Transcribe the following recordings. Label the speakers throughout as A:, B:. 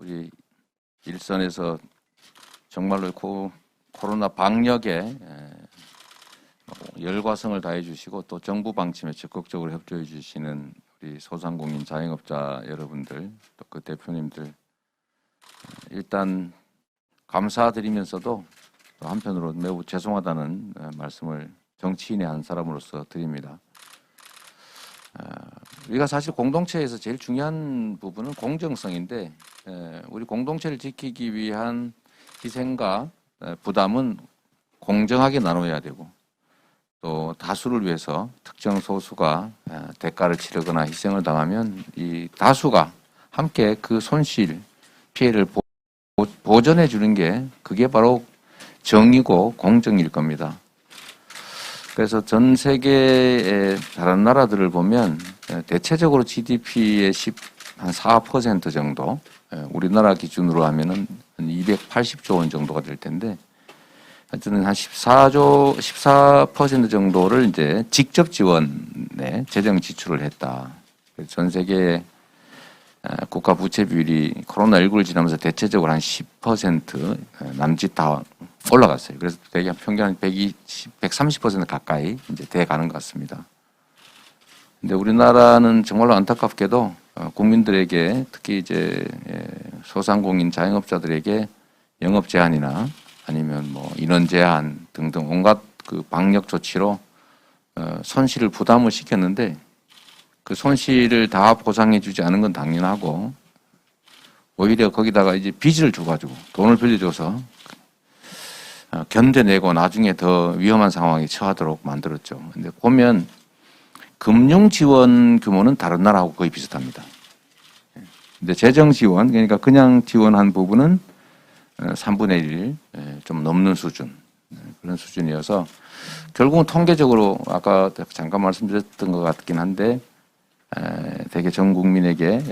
A: 우리 일선에서 정말로 코로나 방역에 열과성을 다해 주시고 또 정부 방침에 적극적으로 협조해 주시는 우리 소상공인 자영업자 여러분들, 또 그 대표님들, 일단 감사드리면서도 또 한편으로 매우 죄송하다는 말씀을 정치인의 한 사람으로서 드립니다. 우리가 사실 공동체에서 제일 중요한 부분은 공정성인데, 우리 공동체를 지키기 위한 희생과 부담은 공정하게 나눠야 되고, 또 다수를 위해서 특정 소수가 대가를 치르거나 희생을 당하면 이 다수가 함께 그 손실, 피해를 보전해 주는 게 그게 바로 정의고 공정일 겁니다. 그래서 전 세계의 다른 나라들을 보면 대체적으로 GDP의 한 4% 정도, 우리나라 기준으로 하면은 한 280조 원 정도가 될 텐데, 하여튼 한 14% 정도를 이제 직접 지원에 재정 지출을 했다. 전 세계의 국가 부채 비율이 코로나19를 지나면서 대체적으로 한 10% 남짓 다 올라갔어요. 그래서 대개 평균 한 120, 130% 가까이 이제 돼 가는 것 같습니다. 근데 우리나라는 정말로 안타깝게도 국민들에게, 특히 이제 소상공인 자영업자들에게 영업 제한이나 아니면 뭐 인원 제한 등등 온갖 그 방역 조치로 손실을 부담을 시켰는데, 그 손실을 다 보상해 주지 않은 건 당연하고, 오히려 거기다가 이제 빚을 줘가지고 돈을 빌려줘서 견뎌내고 나중에 더 위험한 상황에 처하도록 만들었죠. 근데 보면 금융 지원 규모는 다른 나라하고 거의 비슷합니다. 근데 재정 지원, 그러니까 그냥 지원한 부분은 3분의 1 좀 넘는 수준, 그런 수준이어서 결국은 통계적으로 아까 잠깐 말씀드렸던 것 같긴 한데, 대개 전 국민에게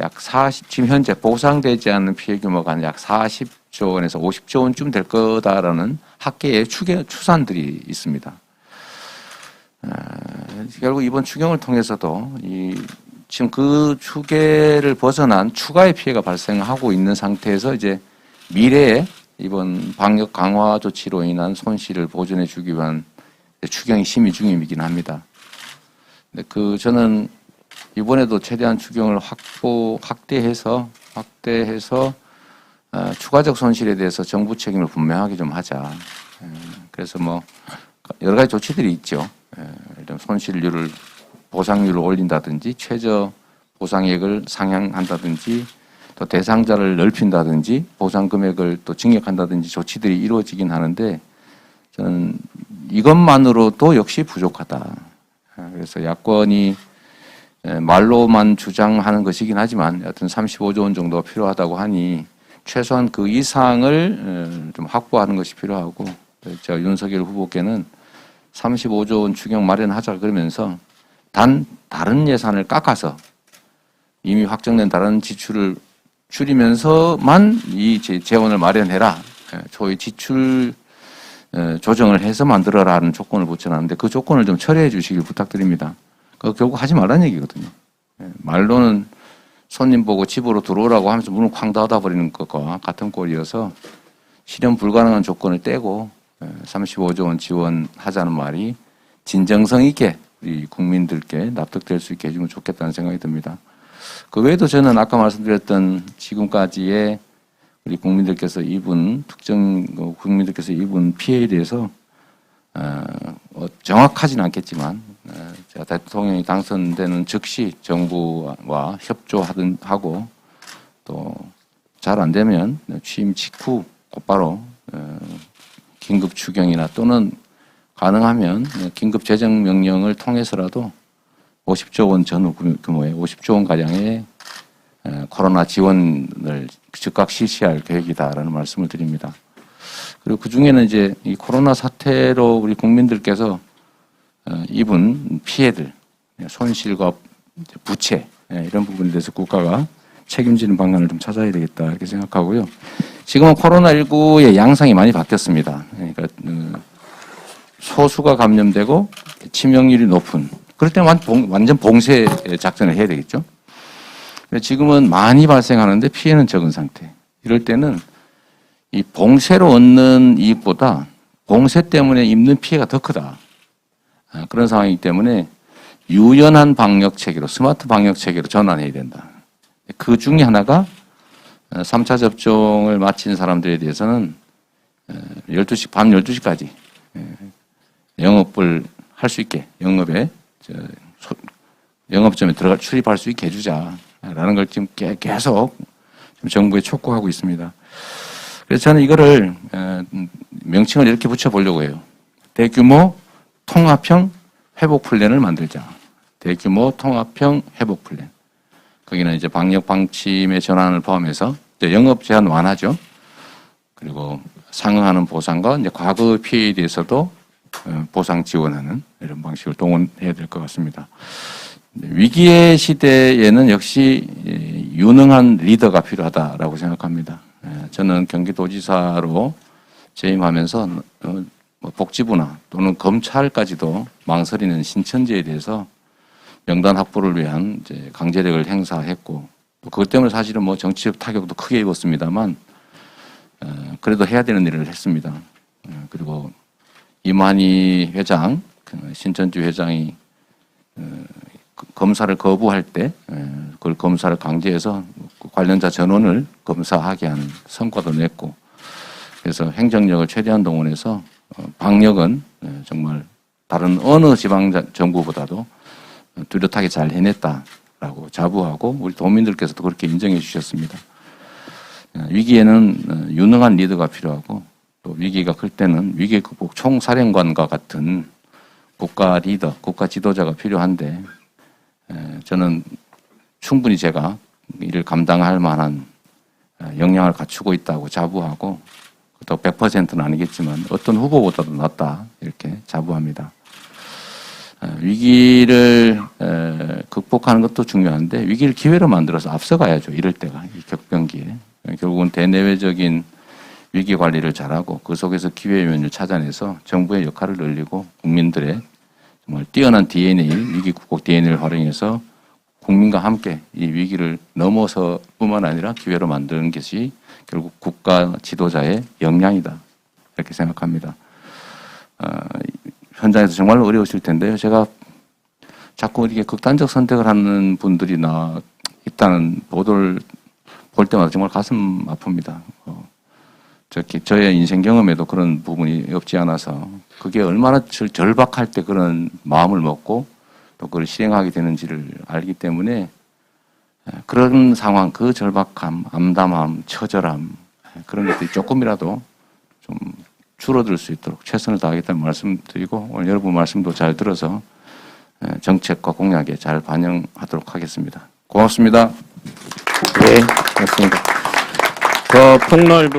A: 지금 현재 보상되지 않는 피해 규모가 약 40조 원에서 50조 원쯤 될 거다라는 학계의 추산들이 있습니다. 결국 이번 추경을 통해서도 지금 그 추계를 벗어난 추가의 피해가 발생하고 있는 상태에서 이제 미래에 이번 방역 강화 조치로 인한 손실을 보전해 주기 위한 추경이 심의 중이긴 합니다. 근데 저는 이번에도 최대한 추경을 확대해서 추가적 손실에 대해서 정부 책임을 분명하게 좀 하자. 그래서 뭐 여러 가지 조치들이 있죠. 이런 손실률을, 보상률을 올린다든지, 최저 보상액을 상향한다든지, 또 대상자를 넓힌다든지, 보상 금액을 또 증액한다든지 조치들이 이루어지긴 하는데, 저는 이것만으로도 역시 부족하다. 그래서 야권이 말로만 주장하는 것이긴 하지만 여하튼 35조 원 정도가 필요하다고 하니 최소한 그 이상을 좀 확보하는 것이 필요하고, 제가 윤석열 후보께는 35조 원 추경 마련하자 그러면서 다른 예산을 깎아서 이미 확정된 다른 지출을 줄이면서만 이 재원을 마련해라. 저희 지출 조정을 해서 만들어라는 조건을 붙여놨는데, 그 조건을 좀 철회해 주시길 부탁드립니다. 그거 결국 하지 말라는 얘기거든요. 말로는 손님 보고 집으로 들어오라고 하면서 문을 쾅 닫아버리는 것과 같은 꼴이어서 실현 불가능한 조건을 떼고 35조 원 지원하자는 말이 진정성 있게 우리 국민들께 납득될 수 있게 해주면 좋겠다는 생각이 듭니다. 그 외에도 저는 아까 말씀드렸던 지금까지의 우리 특정 국민들께서 입은 피해에 대해서 정확하지는 않겠지만, 제가 대통령이 당선되는 즉시 정부와 협조하고, 또 잘 안 되면 취임 직후 곧바로 긴급 추경이나 또는 가능하면 긴급 재정 명령을 통해서라도 50조 원 전후 규모의 50조 원 가량의 코로나 지원을 즉각 실시할 계획이다라는 말씀을 드립니다. 그리고 그 중에는 이제 이 코로나 사태로 우리 국민들께서 입은 피해들, 손실과 부채, 이런 부분에 대해서 국가가 책임지는 방안을 좀 찾아야 되겠다 이렇게 생각하고요. 지금은 코로나19의 양상이 많이 바뀌었습니다. 그러니까 소수가 감염되고 치명률이 높은, 그럴 때는 완전 봉쇄 작전을 해야 되겠죠. 지금은 많이 발생하는데 피해는 적은 상태. 이럴 때는 이 봉쇄로 얻는 이익보다 봉쇄 때문에 입는 피해가 더 크다. 그런 상황이기 때문에 유연한 방역 체계로, 스마트 방역 체계로 전환해야 된다. 그 중에 하나가 3차 접종을 마친 사람들에 대해서는 12시, 밤 12시까지 영업을 할 수 있게, 영업점에 출입할 수 있게 해주자라는 걸 지금 계속 정부에 촉구하고 있습니다. 그래서 저는 이거를 명칭을 이렇게 붙여보려고 해요. 대규모 통합형 회복 플랜을 만들자. 대규모 통합형 회복 플랜. 거기는 이제 방역 방침의 전환을 포함해서 영업 제한 완화죠. 그리고 상응하는 보상과 이제 과거 피해에 대해서도 보상 지원하는 이런 방식을 동원해야 될 것 같습니다. 위기의 시대에는 역시 유능한 리더가 필요하다라고 생각합니다. 저는 경기도지사로 재임하면서 복지부나 또는 검찰까지도 망설이는 신천지에 대해서 명단 확보를 위한 이제 강제력을 행사했고, 또 그것 때문에 사실은 뭐 정치적 타격도 크게 입었습니다만, 그래도 해야 되는 일을 했습니다. 그리고 이만희 회장, 신천지 회장이 검사를 거부할 때 그걸 검사를 강제해서 관련자 전원을 검사하게 한 성과도 냈고, 그래서 행정력을 최대한 동원해서 방역은 정말 다른 어느 지방 정부보다도 뚜렷하게 잘 해냈다라고 자부하고 우리 도민들께서도 그렇게 인정해 주셨습니다. 위기에는 유능한 리더가 필요하고, 또 위기가 클 때는 위기 극복 총사령관과 같은 국가 리더, 국가 지도자가 필요한데, 저는 충분히 제가 이를 감당할 만한 역량을 갖추고 있다고 자부하고, 또 100%는 아니겠지만 어떤 후보보다도 낫다 이렇게 자부합니다. 위기를 극복하는 것도 중요한데 위기를 기회로 만들어서 앞서가야죠. 이럴 때가, 이 격변기에. 결국은 대내외적인 위기 관리를 잘하고 그 속에서 기회의 면을 찾아내서 정부의 역할을 늘리고 국민들의 정말 뛰어난 DNA, 위기 극복 DNA를 활용해서 국민과 함께 이 위기를 넘어서 뿐만 아니라 기회로 만드는 것이 결국 국가 지도자의 역량이다. 이렇게 생각합니다. 현장에서 정말 어려우실 텐데요. 제가 자꾸 이렇게 극단적 선택을 하는 분들이 있다는 보도를 볼 때마다 정말 가슴 아픕니다. 저의 인생 경험에도 그런 부분이 없지 않아서 그게 얼마나 절박할 때 그런 마음을 먹고 또 그걸 실행하게 되는지를 알기 때문에 그런 상황, 그 절박함, 암담함, 처절함, 그런 것들이 조금이라도 좀 줄어들 수 있도록 최선을 다하겠다는 말씀드리고, 오늘 여러분 말씀도 잘 들어서 정책과 공약에 잘 반영하도록 하겠습니다. 고맙습니다.
B: 네, 맞습니다. 더 폭넓은